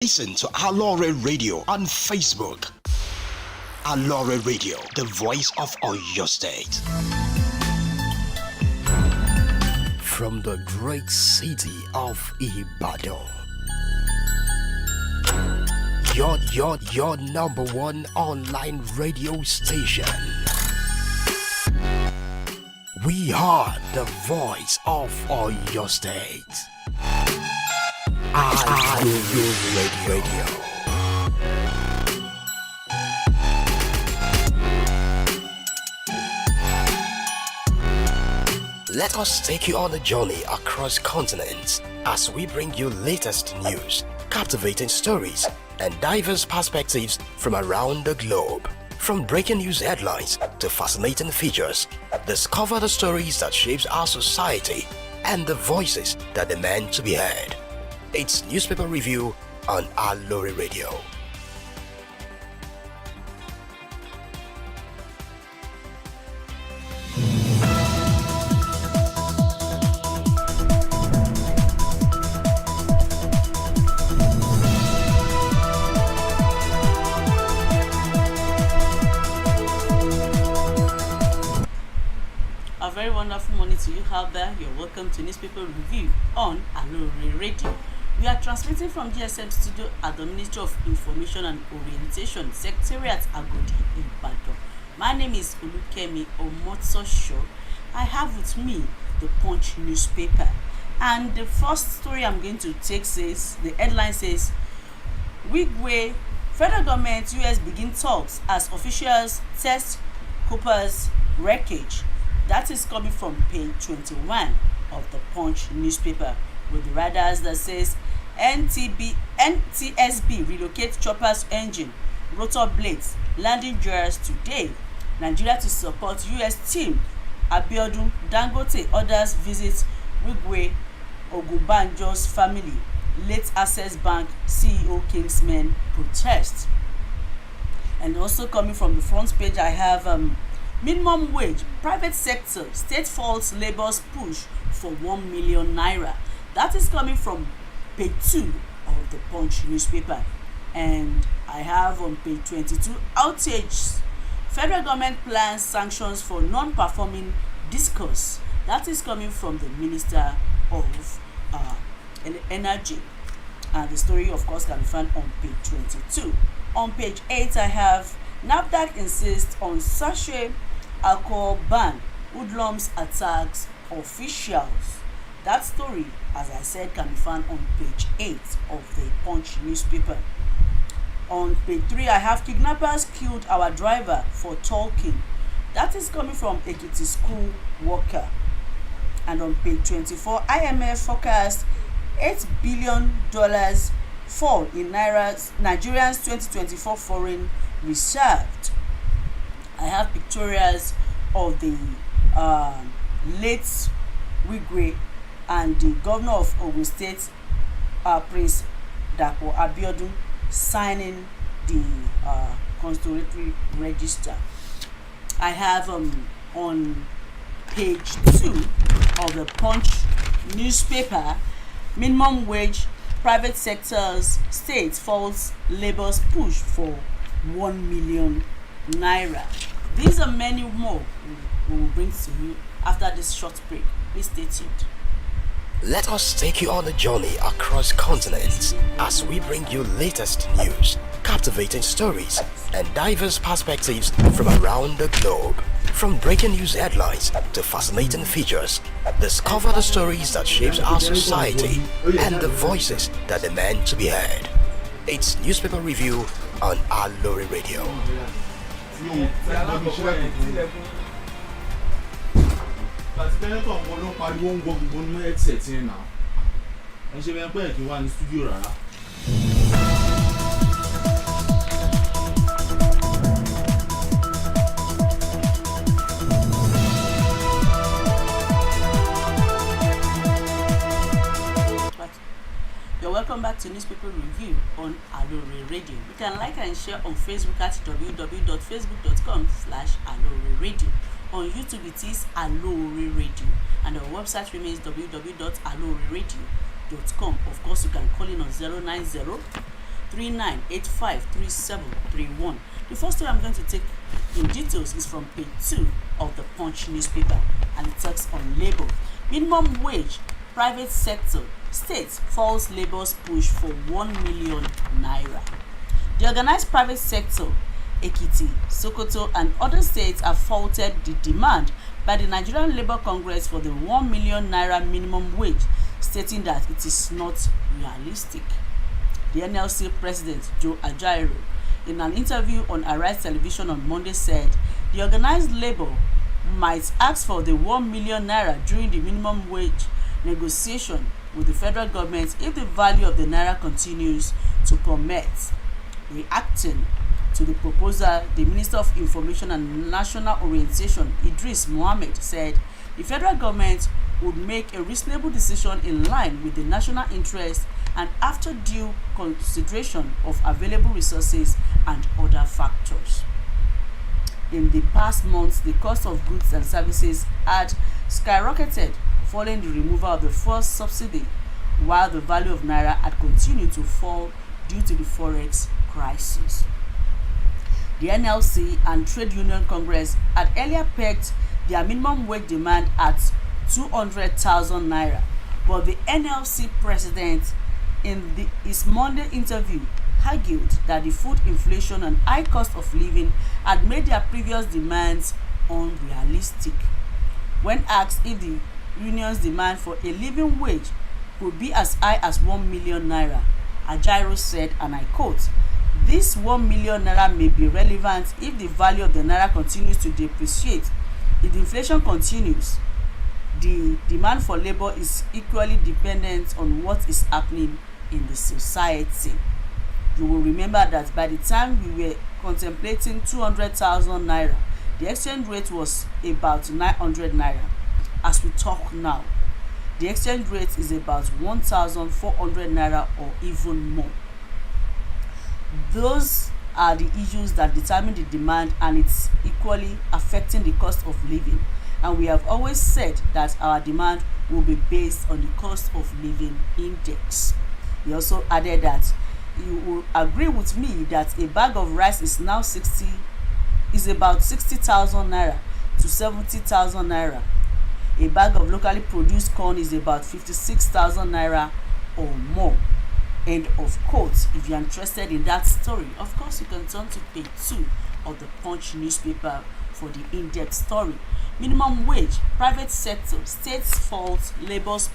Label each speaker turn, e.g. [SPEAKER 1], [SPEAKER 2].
[SPEAKER 1] Listen to Aloore Radio on Facebook. Aloore Radio, the voice of Oyo State. From the great city of Ibadan. Your number one online radio station. We are the voice of Oyo State. Aloore Radio. Let us take you on a journey across continents as we bring you latest news, captivating stories, and diverse perspectives from around the globe. From breaking news headlines to fascinating features, discover the stories that shapes our society and the voices that demand to be heard. It's Newspaper Review on Aloore Radio.
[SPEAKER 2] A very wonderful morning to you out there. You're welcome to Newspaper Review on Aloore Radio. We are transmitting from GSM Studio at the Ministry of Information and Orientation, Secretariat Agodi, Ibadan. My name is Olukemi Omotosho. I have with me the Punch newspaper. And the first story I'm going to take says, the headline says, Wigwe, federal government US begin talks as officials test Cooper's wreckage. That is coming from page 21 of the Punch newspaper, with the riders that says NTSB relocate chopper's engine, rotor blades, landing gears today. Nigeria to support US team. Abiodun Dangote others visit Wigwe Ogunbanjo's family. Late Access Bank CEO Kingsmen protest. And also coming from the front page, I have minimum wage, private sector, state faults labor's push for 1 million naira. That is coming from page 2 of the Punch newspaper. And I have on page 22, outage. Federal government plans sanctions for non-performing discourse. That is coming from the Minister of Energy. And the story, of course, can be found on page 22. On page 8, I have NAFDAC insists on sachet alcohol ban. Hoodlums attacks officials. That story, as I said, can be found on page 8 of the Punch newspaper. On page 3, I have kidnappers killed our driver for talking. That is coming from Ekiti school worker. And on page 24, IMF forecast $8 billion fall in Nigeria's 2024 foreign reserve. I have pictorials of the late Wigwe and the governor of Ogun State, Prince Dapo Abiodun, signing the constitutory register. I have on page 2 of the Punch newspaper, minimum wage, private sectors, state faults labor's push for 1 million naira. These are many more we will bring to you after this short break. Please stay tuned.
[SPEAKER 1] Let us take you on a journey across continents as we bring you latest news, captivating stories, and diverse perspectives from around the globe. From breaking news headlines to fascinating features, discover the stories that shapes our society and the voices that demand to be heard. It's Newspaper Review on Aloore Radio.
[SPEAKER 2] You're welcome back to Newspaper Review on Aloore Radio. You can like and share on Facebook at www.facebook.com/Aloore Radio. On YouTube it is Aloore Radio, and our website remains www.alooreradio.com. Of course, you can call in on 090 39853731. The first story I'm going to take in details is from page 2 of the Punch newspaper, and it talks on labor. Minimum wage, private sector, states falls labor's push for 1 million naira. The organized private sector, Ekiti, Sokoto, and other states have faulted the demand by the Nigerian Labour Congress for the 1 million naira minimum wage, stating that it is not realistic. The NLC president, Joe Ajaero, in an interview on Arise Television on Monday said the organized labour might ask for the 1 million naira during the minimum wage negotiation with the federal government if the value of the naira continues to plummet. Reacting to the proposal, the Minister of Information and National Orientation, Idris Mohammed, said the federal government would make a reasonable decision in line with the national interest and after due consideration of available resources and other factors. In the past months, the cost of goods and services had skyrocketed following the removal of the first subsidy, while the value of naira had continued to fall due to the forex crisis. The NLC and Trade Union Congress had earlier pegged their minimum wage demand at 200,000 naira, but the NLC president in his Monday interview argued that the food inflation and high cost of living had made their previous demands unrealistic. When asked if the union's demand for a living wage could be as high as 1 million naira, Ajaero said, and I quote, "This 1 million naira may be relevant if the value of the naira continues to depreciate. If the inflation continues, the demand for labor is equally dependent on what is happening in the society." You will remember that by the time we were contemplating 200,000 naira, the exchange rate was about 900 naira. As we talk now, the exchange rate is about 1,400 naira or even more. Those are the issues that determine the demand, and it's equally affecting the cost of living. And we have always said that our demand will be based on the cost of living index. He also added that you will agree with me that a bag of rice is now about 60,000 naira to 70,000 naira. A bag of locally produced corn is about 56,000 naira or more. End of quote. If you are interested in that story, of course you can turn to page 2 of the Punch newspaper for the in-depth story. Minimum wage, private sector, states fault labor's